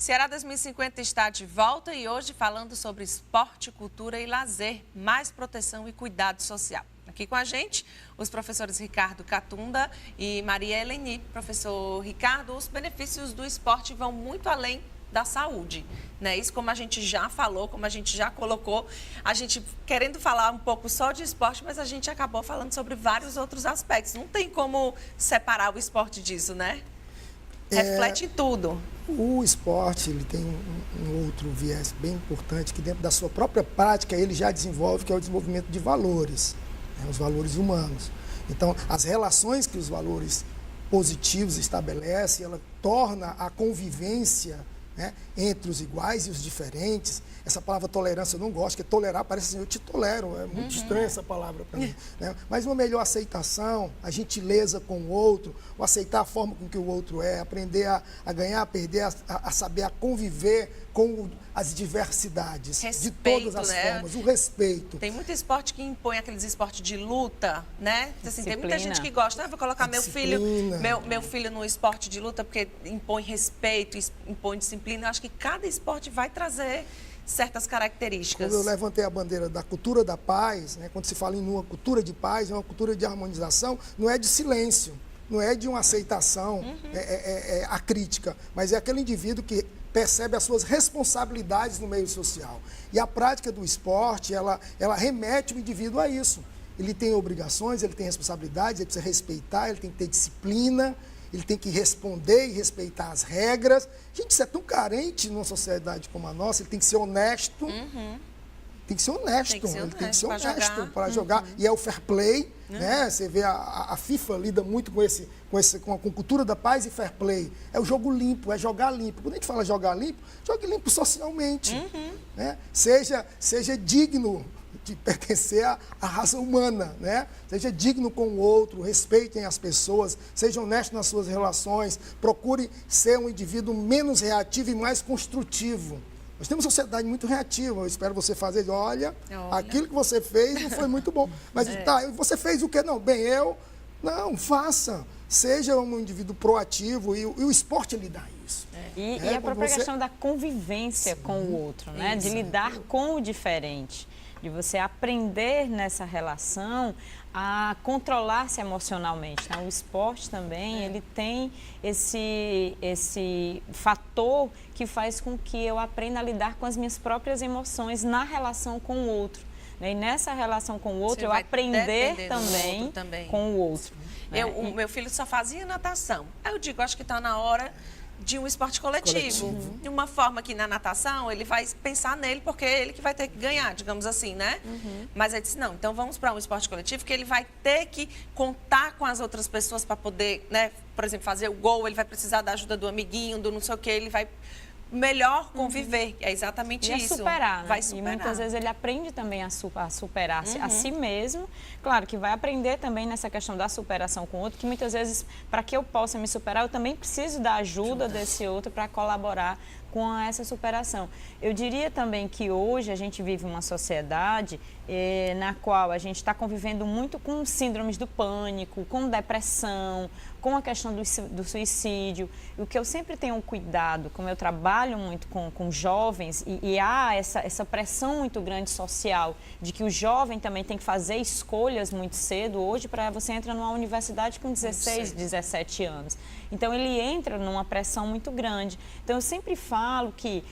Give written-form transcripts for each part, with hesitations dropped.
Ceará 2050 está de volta e hoje falando sobre esporte, cultura e lazer, mais proteção e cuidado social. Aqui com a gente, os professores Ricardo Catunda e Maria Eleni. Professor Ricardo, os benefícios do esporte vão muito além da saúde, né? Isso, como a gente já falou, como a gente já colocou, a gente querendo falar um pouco só de esporte, mas a gente acabou falando sobre vários outros aspectos. Não tem como separar o esporte disso, né? Reflete em tudo. O esporte ele tem um outro viés bem importante que dentro da sua própria prática ele já desenvolve, que é o desenvolvimento de valores, né, os valores humanos. Então, as relações que os valores positivos estabelecem, ela torna a convivência, né, entre os iguais e os diferentes. Essa palavra tolerância eu não gosto, porque tolerar parece assim, eu te tolero, é muito estranha essa palavra para mim. Né? Mas uma melhor aceitação, a gentileza com o outro, o aceitar a forma com que o outro é, aprender a ganhar, a perder, a saber a conviver com as diversidades, respeito, de todas as formas, o respeito. Tem muito esporte que impõe aqueles esportes de luta, né? Assim, tem muita gente que gosta, vou colocar meu filho no esporte de luta porque impõe respeito, impõe disciplina. Eu acho que cada esporte vai trazer certas características. Quando eu levantei a bandeira da cultura da paz, né, quando se fala em uma cultura de paz, é uma cultura de harmonização, não é de silêncio, não é de uma aceitação, a crítica, mas é aquele indivíduo que percebe as suas responsabilidades no meio social. E a prática do esporte, ela remete o indivíduo a isso. Ele tem obrigações, ele tem responsabilidades, ele precisa respeitar, ele tem que ter disciplina, ele tem que responder e respeitar as regras. Gente, isso é tão carente numa sociedade como a nossa, ele tem que ser honesto. Tem que ser honesto, ele tem que ser honesto para jogar. E é o fair play, né? Você vê a FIFA lida muito com a cultura da paz e fair play. É o jogo limpo, é jogar limpo. Quando a gente fala jogar limpo, jogue limpo socialmente. Né? Seja digno de pertencer à raça humana, né? Seja digno com o outro, respeitem as pessoas, seja honesto nas suas relações, procure ser um indivíduo menos reativo e mais construtivo. Nós temos uma sociedade muito reativa, eu espero você fazer, olha, aquilo que você fez não foi muito bom. Mas tá, você fez o quê? Não, não, faça. Seja um indivíduo proativo e o esporte lhe dá isso. E a própria questão da convivência com o outro, né? De lidar com o diferente. De você aprender nessa relação a controlar-se emocionalmente. Né? O esporte também, ele tem esse fator que faz com que eu aprenda a lidar com as minhas próprias emoções na relação com o outro. Né? E nessa relação com o outro, eu aprender também com o outro. Né? O meu filho só fazia natação. Aí eu digo, acho que está na hora de um esporte coletivo. De uma forma que na natação ele vai pensar nele, porque é ele que vai ter que ganhar, digamos assim, né? Mas ele disse, não, então vamos para um esporte coletivo que ele vai ter que contar com as outras pessoas para poder, né, por exemplo, fazer o gol, ele vai precisar da ajuda do amiguinho, do não sei o que, ele vai melhor conviver. É exatamente isso. Superar, né? Vai superar. E muitas vezes ele aprende também a superar-se a si mesmo. Claro que vai aprender também nessa questão da superação com o outro, que muitas vezes, para que eu possa me superar, eu também preciso da ajuda desse outro para colaborar com essa superação. Eu diria também que hoje a gente vive uma sociedade na qual a gente está convivendo muito com síndromes do pânico, com depressão, com a questão do suicídio. E o que eu sempre tenho cuidado, como eu trabalho muito com jovens, e há essa pressão muito grande social de que o jovem também tem que fazer escolhas muito cedo. Hoje, para você entra numa universidade com 16, 17 anos. Então, ele entra numa pressão muito grande. Então, eu sempre falo que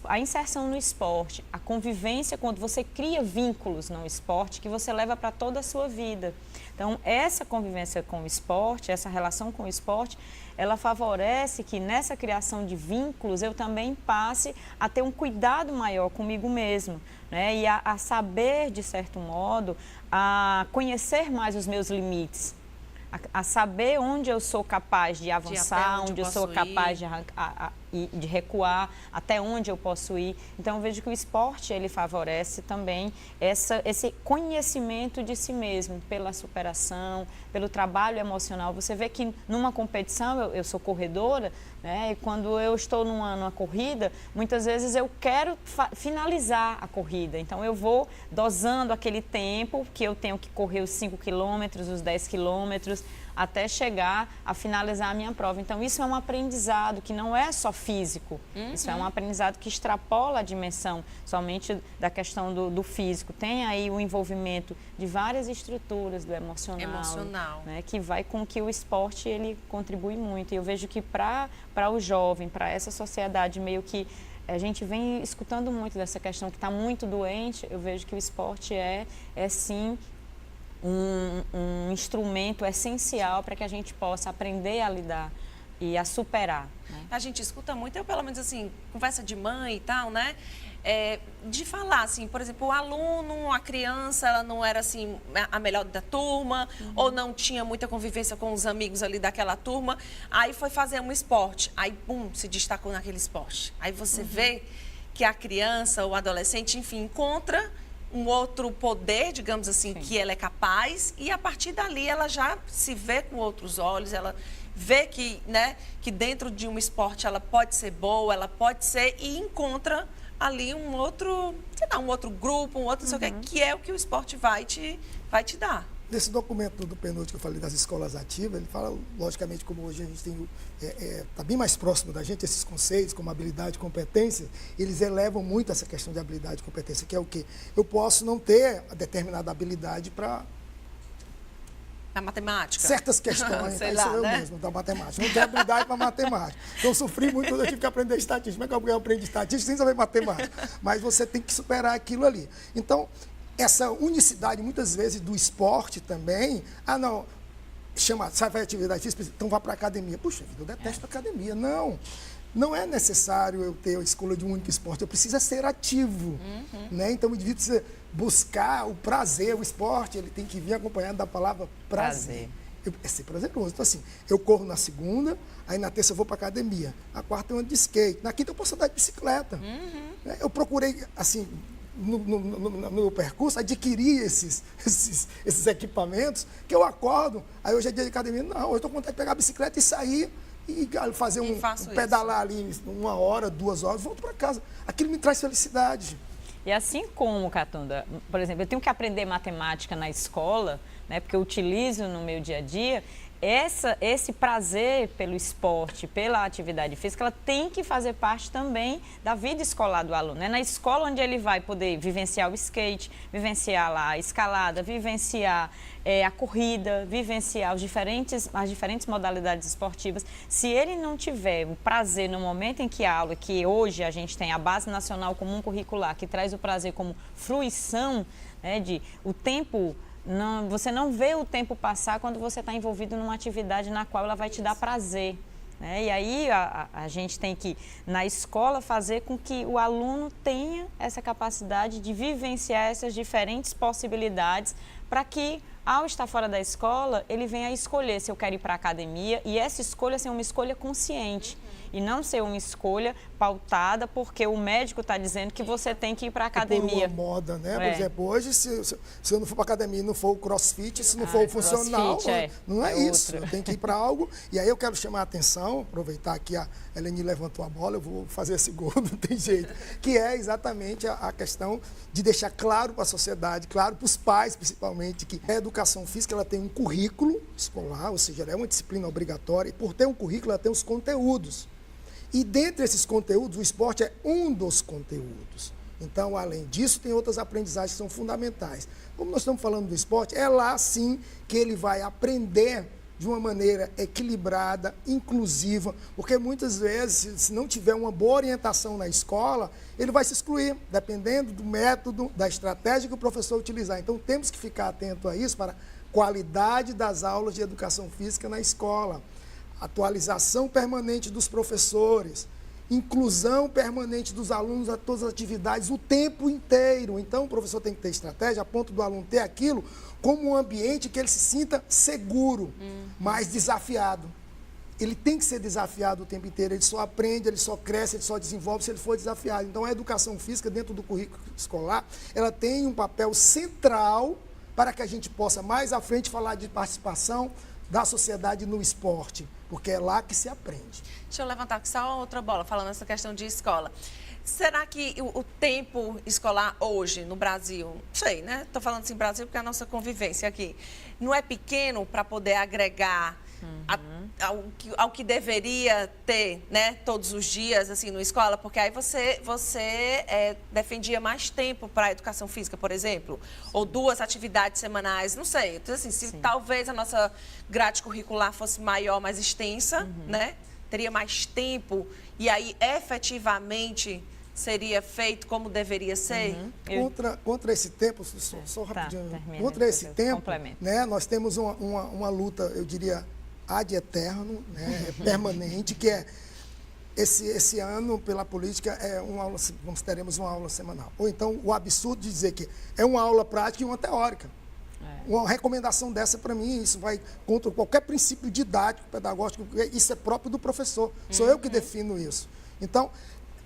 a inserção no esporte, a convivência, quando você cria vínculos no esporte, que você leva para toda a sua vida. Então, essa convivência com o esporte, essa relação com o esporte, ela favorece que nessa criação de vínculos eu também passe a ter um cuidado maior comigo mesmo, né? E a saber, de certo modo, a conhecer mais os meus limites. A saber onde eu sou capaz de avançar, onde eu sou capaz de recuar, até onde eu posso ir. Então, eu vejo que o esporte, ele favorece também esse conhecimento de si mesmo, pela superação, pelo trabalho emocional. Você vê que numa competição, eu sou corredora, né? E quando eu estou numa corrida, muitas vezes eu quero finalizar a corrida. Então, eu vou dosando aquele tempo que eu tenho que correr os 5 quilômetros, os 10 quilômetros, até chegar a finalizar a minha prova. Então, isso é um aprendizado que não é só físico, isso é um aprendizado que extrapola a dimensão somente da questão do físico. Tem aí o envolvimento de várias estruturas do emocional. Né, que vai com que o esporte ele contribui muito. E eu vejo que para o jovem, para essa sociedade meio que a gente vem escutando muito dessa questão que está muito doente, eu vejo que o esporte é sim um instrumento essencial para que a gente possa aprender a lidar e a superar. Né? A gente escuta muito, eu pelo menos assim, conversa de mãe e tal, né? De falar assim, por exemplo, o aluno, a criança, ela não era assim a melhor da turma, ou não tinha muita convivência com os amigos ali daquela turma, aí foi fazer um esporte, aí pum, se destacou naquele esporte. Aí você vê que a criança, o adolescente, enfim, encontra um outro poder, digamos assim, que ela é capaz, e a partir dali ela já se vê com outros olhos, ela vê que, né, que dentro de um esporte ela pode ser boa, ela pode ser, e encontra ali um outro, sei lá, um outro grupo, um outro não sei o que é o que o esporte vai te dar. Nesse documento do PNUD que eu falei das escolas ativas, ele fala, logicamente, como hoje a gente tem, está bem mais próximo da gente, esses conceitos como habilidade e competência, eles elevam muito essa questão de habilidade e competência, que é o quê? Eu posso não ter a determinada habilidade para a matemática. Certas questões, Sei isso lá, eu né? mesmo, da matemática. Não tenho habilidade para matemática. Então, eu sofri muito quando eu tive que aprender estatística. Como é que eu aprendi estatística sem saber matemática? Mas você tem que superar aquilo ali. Então, essa unicidade, muitas vezes, do esporte também, não, sai para atividade física, então vá para a academia. Puxa vida, eu detesto academia. Não é necessário eu ter a escolha de um único esporte, eu preciso ser ativo. Né? Então, o indivíduo precisa buscar o prazer, o esporte, ele tem que vir acompanhado da palavra prazer. É ser prazeroso. Então, assim, eu corro na segunda, aí na terça eu vou para a academia, na quarta eu ando de skate, na quinta eu posso andar de bicicleta. Né? Eu procurei, assim, no meu percurso, adquirir esses equipamentos, que eu acordo, aí hoje é dia de academia, não, eu estou com vontade de pegar a bicicleta e sair, e fazer um pedalar ali 1 hora, 2 horas, volto para casa. Aquilo me traz felicidade. E assim como, Catunda, por exemplo, eu tenho que aprender matemática na escola, né, porque eu utilizo no meu dia a dia, esse prazer pelo esporte, pela atividade física, ela tem que fazer parte também da vida escolar do aluno. É na escola onde ele vai poder vivenciar o skate, vivenciar lá a escalada, vivenciar a corrida, vivenciar as diferentes modalidades esportivas. Se ele não tiver o prazer no momento em que a aula, que hoje a gente tem a Base Nacional Comum Curricular, que traz o prazer como fruição, né, de o tempo... você não vê o tempo passar quando você está envolvido numa atividade na qual ela vai te dar prazer. Né? E aí a gente tem que, na escola, fazer com que o aluno tenha essa capacidade de vivenciar essas diferentes possibilidades para que, ao estar fora da escola, ele venha a escolher se eu quero ir para a academia, e essa escolha ser uma escolha consciente. E não ser uma escolha pautada porque o médico está dizendo que você tem que ir para a academia. Por uma moda, né? Por exemplo, hoje, se eu não for para a academia e não for o crossfit, se não for o funcional, não é isso. Eu tenho que ir para algo. E aí eu quero chamar a atenção, aproveitar que a Eleni levantou a bola, eu vou fazer esse gol, não tem jeito. Que é exatamente a questão de deixar claro para a sociedade, claro para os pais, principalmente, que a educação física ela tem um currículo escolar, ou seja, ela é uma disciplina obrigatória, e por ter um currículo, ela tem os conteúdos. E dentre esses conteúdos, o esporte é um dos conteúdos. Então, além disso, tem outras aprendizagens que são fundamentais. Como nós estamos falando do esporte, é lá sim que ele vai aprender de uma maneira equilibrada, inclusiva, porque muitas vezes, se não tiver uma boa orientação na escola, ele vai se excluir, dependendo do método, da estratégia que o professor utilizar. Então, temos que ficar atento a isso para a qualidade das aulas de educação física na escola. Atualização permanente dos professores, inclusão permanente dos alunos a todas as atividades o tempo inteiro. Então, o professor tem que ter estratégia a ponto do aluno ter aquilo como um ambiente que ele se sinta seguro, mas desafiado. Ele tem que ser desafiado o tempo inteiro, ele só aprende, ele só cresce, ele só desenvolve se ele for desafiado. Então, a educação física dentro do currículo escolar, ela tem um papel central para que a gente possa mais à frente falar de participação da sociedade no esporte, porque é lá que se aprende. Deixa eu levantar aqui só outra bola, falando essa questão de escola. será que o tempo escolar hoje no Brasil, não sei, né? Estou falando assim Brasil porque é a nossa convivência aqui, não é pequeno para poder agregar ao que deveria ter, né, todos os dias, assim, na escola? Porque aí você defendia mais tempo para a educação física, por exemplo, ou 2 atividades semanais, não sei. Então, assim, se talvez a nossa grade curricular fosse maior, mais extensa, né, teria mais tempo, e aí efetivamente seria feito como deveria ser? Contra esse tempo, só rapidinho, contra esse tempo, né, nós temos uma luta, eu diria, ad eterno, né, permanente, que é esse ano, pela política, teremos uma aula semanal. Ou então, o absurdo de dizer que é uma aula prática e uma teórica. Uma recomendação dessa, para mim, isso vai contra qualquer princípio didático, pedagógico, isso é próprio do professor. Sou eu que defino isso. Então,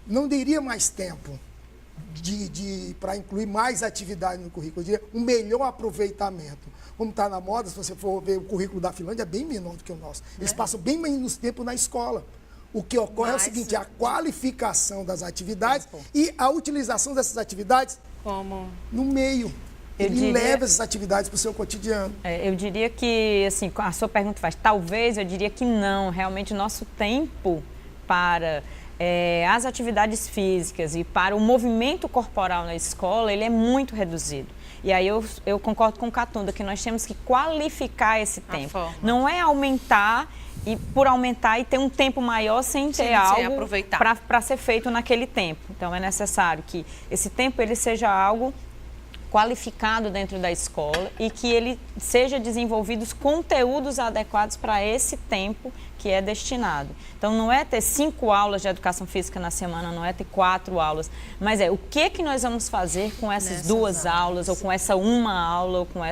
não daria mais tempo para incluir mais atividade no currículo. Eu diria um melhor aproveitamento. Como está na moda, se você for ver o currículo da Finlândia, é bem menor do que o nosso. Eles passam bem menos tempo na escola. O que ocorre é o seguinte, a qualificação das atividades e a utilização dessas atividades no meio. Ele leva essas atividades para o seu cotidiano. Eu diria que, assim, a sua pergunta faz, talvez, eu diria que não. Realmente, o nosso tempo para as atividades físicas e para o movimento corporal na escola, ele é muito reduzido. E aí eu concordo com o Catunda, que nós temos que qualificar esse tempo. Não é aumentar e por aumentar e ter um tempo maior sem ter algo para ser feito naquele tempo. Então é necessário que esse tempo ele seja algo qualificado dentro da escola e que ele seja desenvolvidos conteúdos adequados para esse tempo que é destinado. Então, não é ter 5 aulas de educação física na semana, não é ter 4 aulas, mas o que nós vamos fazer com essas 2 aulas, ou com essa 1 aula, ou com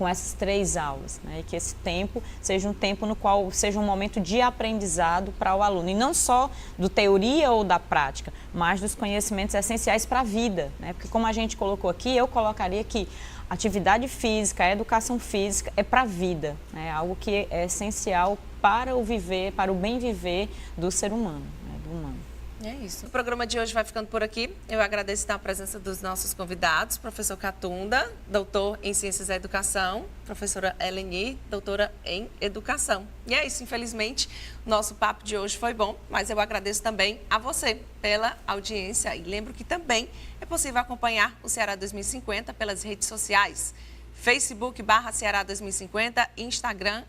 essas 3 aulas, né? E que esse tempo seja um tempo no qual seja um momento de aprendizado para o aluno, e não só do teoria ou da prática, mas dos conhecimentos essenciais para a vida, né? Porque como a gente colocou aqui, eu colocaria que atividade física, a educação física é para a vida, né? Algo que é essencial para o viver, para o bem viver do ser humano, né? Do humano. É isso. O programa de hoje vai ficando por aqui. Eu agradeço a presença dos nossos convidados, professor Catunda, doutor em Ciências da Educação, professora Eleni, doutora em Educação. E é isso, infelizmente, nosso papo de hoje foi bom, mas eu agradeço também a você pela audiência. E lembro que também é possível acompanhar o Ceará 2050 pelas redes sociais. Facebook /Ceará 2050, Instagram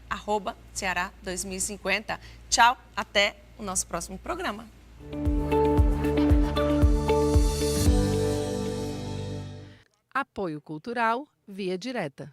@Ceará 2050. Tchau, até o nosso próximo programa. Apoio Cultural Via Direta.